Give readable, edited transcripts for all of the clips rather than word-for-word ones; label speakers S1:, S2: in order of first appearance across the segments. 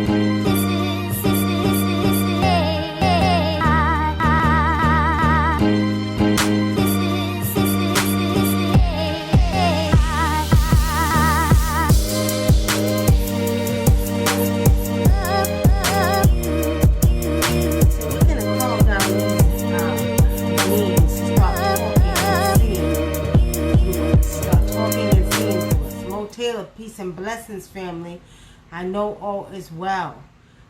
S1: Peace and blessings, family. I know all is well.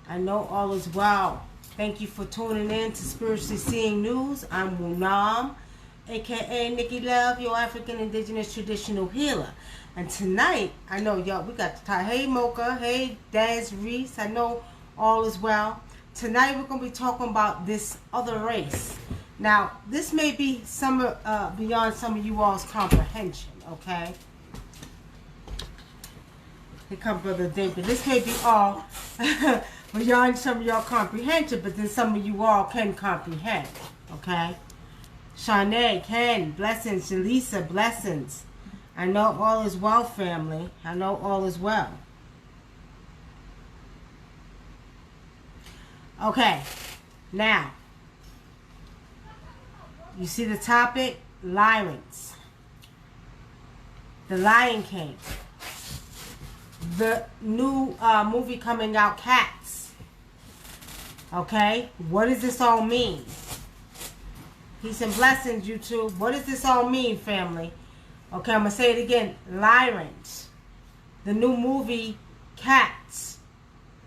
S1: I know all is well. Thank you for tuning in to Spiritually Seeing News. I'm Munam, aka Nikki Love, your African Indigenous Traditional Healer. And tonight, I know y'all, we got the time. Hey Mocha, hey Daz Reese, I know all is well. Tonight we're going to be talking about this other race. Now, this may be some beyond some of you all's comprehension, okay? Here come Brother David. This may be all beyond some of y'all comprehension, but then some of you all can comprehend. Okay? Shanae, Ken, blessings. Jaleesa, blessings. I know all is well, family. I know all is well. Okay. Now, you see the topic? Lyrans. The Lion King. The new movie coming out, Cats. Okay? What does this all mean? Peace and blessings, YouTube. What does this all mean, family? Okay, I'm going to say it again. Lyrans. The new movie, Cats.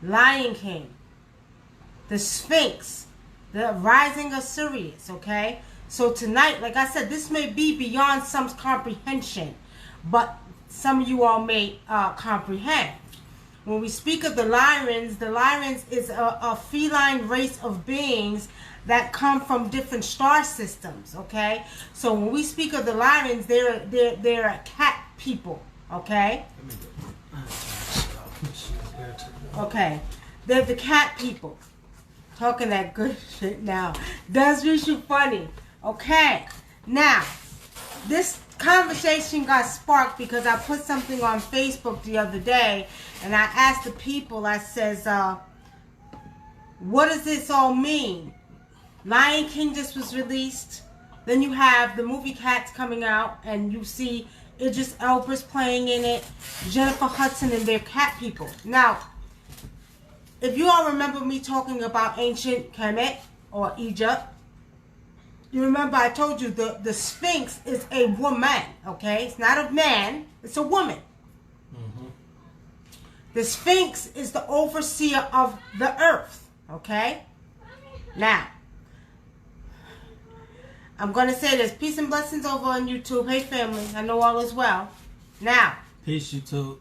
S1: Lion King. The Sphinx. The Rising of Siruis. Okay? So tonight, like I said, this may be beyond some comprehension. But some of you all may comprehend. When we speak of the Lyrans is a feline race of beings that come from different star systems. Okay, so when we speak of the Lyrans, they're a cat people. Okay. Okay, they're the cat people. Talking that good shit now. Does reach you funny. Okay, now this conversation got sparked because I put something on Facebook the other day and I asked the people, I says, what does this all mean? Lion King just was released. Then you have the movie Cats coming out and you see Idris Elba's playing in it, Jennifer Hudson, and their cat people. Now, if you all remember me talking about ancient Kemet or Egypt, you remember I told you the Sphinx is a woman, okay? It's not a man, it's a woman. Mm-hmm. The Sphinx is the overseer of the earth, okay? Now, I'm going to say this. Peace and blessings over on YouTube. Hey, family. I know all is well. Now.
S2: Peace, YouTube.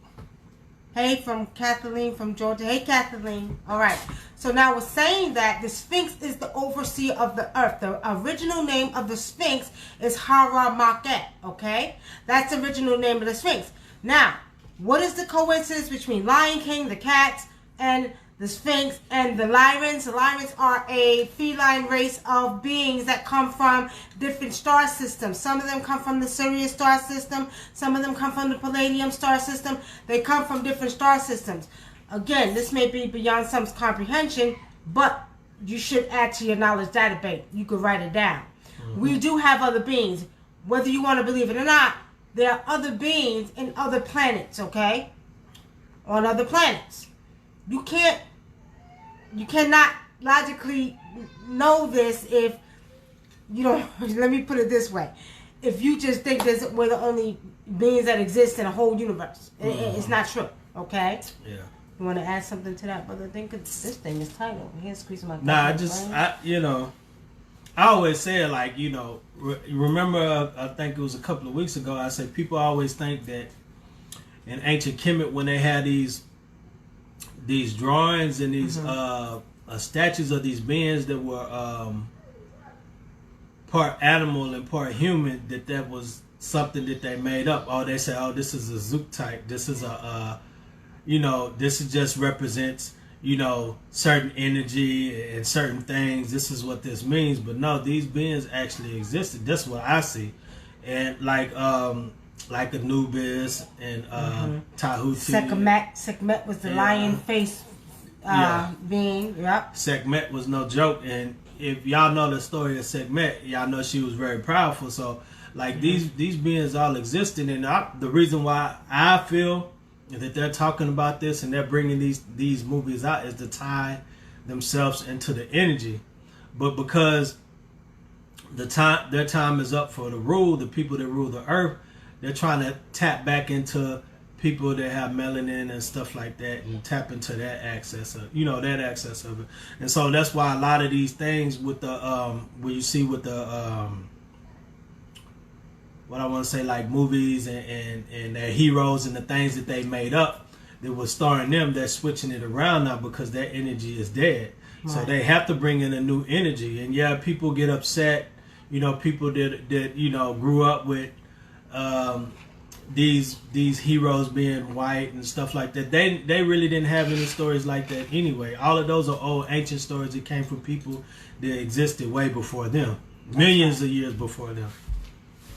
S1: Hey, from Kathleen from Georgia. Hey, Kathleen. All right. So now we're saying that the Sphinx is the overseer of the earth. The original name of the Sphinx is Hara-Maket. Okay? That's the original name of the Sphinx. Now, what is the coincidence between Lion King, the cats, and the Sphinx and the Lyrans? The Lyrans are a feline race of beings that come from different star systems. Some of them come from the Sirius star system. Some of them come from the Palladium star system. They come from different star systems. Again, this may be beyond some comprehension, but you should add to your knowledge database. You could write it down. Mm-hmm. We do have other beings. Whether you want to believe it or not, there are other beings in other planets, okay? On other planets. You cannot logically know this if you don't. Let me put it this way: if you just think we're the only beings that exist in a whole universe, it's not true. Okay? Yeah. You want to add something to that, brother? Think this thing is tight over here. Squeezing my.
S2: Nah, I always say it like remember I think it was a couple of weeks ago. I said people always think that in ancient Kemet when they had these drawings and these statues of these beings that were part animal and part human, that was something that they made up. Oh, they say, oh, this is a Zook type. This is this is just represents, certain energy and certain things. This is what this means. But no, these beings actually existed. That's what I see. And like Anubis and Tahuti.
S1: Sekhmet was the lion face being. Yep.
S2: Sekhmet was no joke, and if y'all know the story of Sekhmet, y'all know she was very powerful. So, like these beings all existed, and the reason why I feel that they're talking about this and they're bringing these movies out is to tie themselves into the energy, but because their time is up for the people that rule the earth, they're trying to tap back into people that have melanin and stuff like that and tap into that access of it. And so that's why a lot of these things with the where you see with the what I want to say, like movies and their heroes and the things that they made up that was starring them, they're switching it around now because their energy is dead. Right. So they have to bring in a new energy. And yeah, people get upset, people that grew up with these heroes being white and stuff like that. They really didn't have any stories like that anyway. All of those are old ancient stories that came from people that existed way before them, millions of years before them.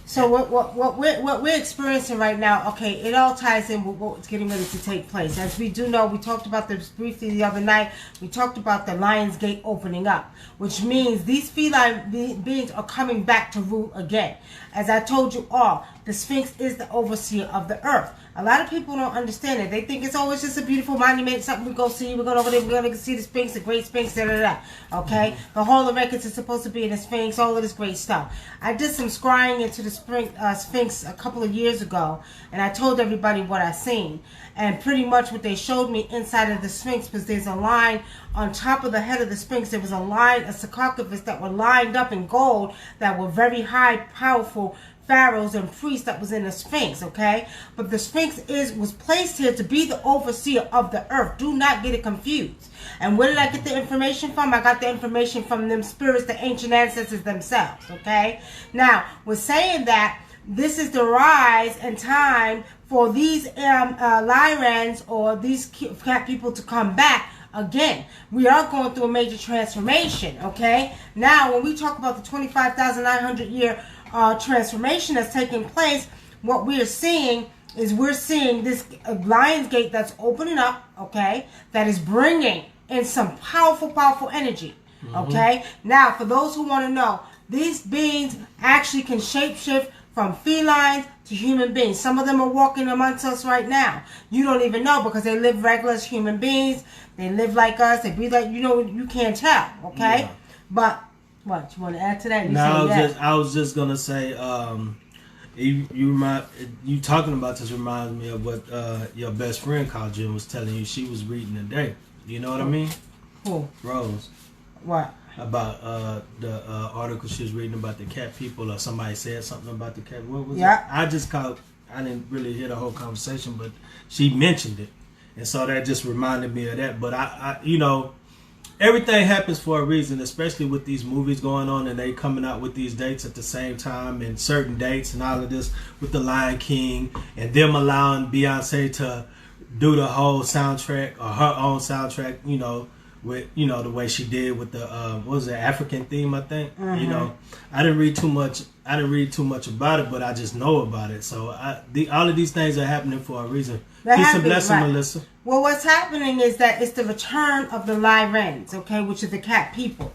S1: So what we're experiencing right now, okay, it all ties in with what's getting ready to take place. As we do know, we talked about this briefly the other night. We talked about the Lion's Gate opening up, which means these feline beings are coming back to rule again. As I told you all, the Sphinx is the overseer of the earth. A lot of people don't understand it. They think it's always just a beautiful monument, something we go see. We're going over there, we're going to see the Sphinx, the Great Sphinx, da-da-da. Okay? The Hall of Records is supposed to be in the Sphinx, all of this great stuff. I did some scrying into the Sphinx a couple of years ago, and I told everybody what I seen. And pretty much what they showed me inside of the Sphinx was there's a line on top of the head of the Sphinx. There was a line, a sarcophagus that were lined up in gold that were very high, powerful pharaohs and priests that was in the Sphinx, okay? But the Sphinx was placed here to be the overseer of the earth. Do not get it confused. And where did I get the information from? I got the information from them spirits, the ancient ancestors themselves, okay? Now, we're saying that this is the rise and time for these Lyrans or these cat people to come back again. We are going through a major transformation, okay? Now, when we talk about the 25,900 year transformation that's taking place, what we're seeing is this Lion's Gate that's opening up, okay, that is bringing in some powerful energy, okay? Now, for those who want to know, these beings actually can shapeshift from felines to human beings. Some of them are walking amongst us right now. You don't even know because they live regular as human beings. They live like us. They breathe like, you can't tell, okay? Yeah. But what, you want to add to that?
S2: I was just gonna say, you talking about this reminds me of what your best friend called Jim was telling you she was reading today. You know what I mean?
S1: Who?
S2: Rose.
S1: What?
S2: About the article she was reading about the cat people, or somebody said something about the cat. What was it? I didn't really hear the whole conversation, but she mentioned it, and so that just reminded me of that. But I everything happens for a reason, especially with these movies going on and they coming out with these dates at the same time and certain dates and all of this with the Lion King and them allowing Beyonce to do the whole soundtrack or her own soundtrack, with the way she did with the what was it, African theme, I think. I didn't read too much about it, but I just know about it. So all of these things are happening for a reason. Peace and blessing, right. Melissa.
S1: Well, what's happening is that it's the return of the Lyrans, okay, which are the cat people,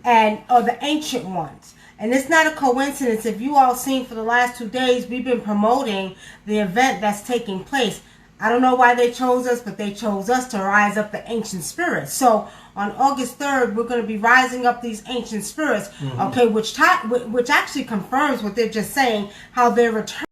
S1: or the ancient ones. And it's not a coincidence. If you all seen for the last 2 days, we've been promoting the event that's taking place. I don't know why they chose us, but they chose us to rise up the ancient spirits. So on August 3rd, we're going to be rising up these ancient spirits, okay, which actually confirms what they're just saying, how they're returning.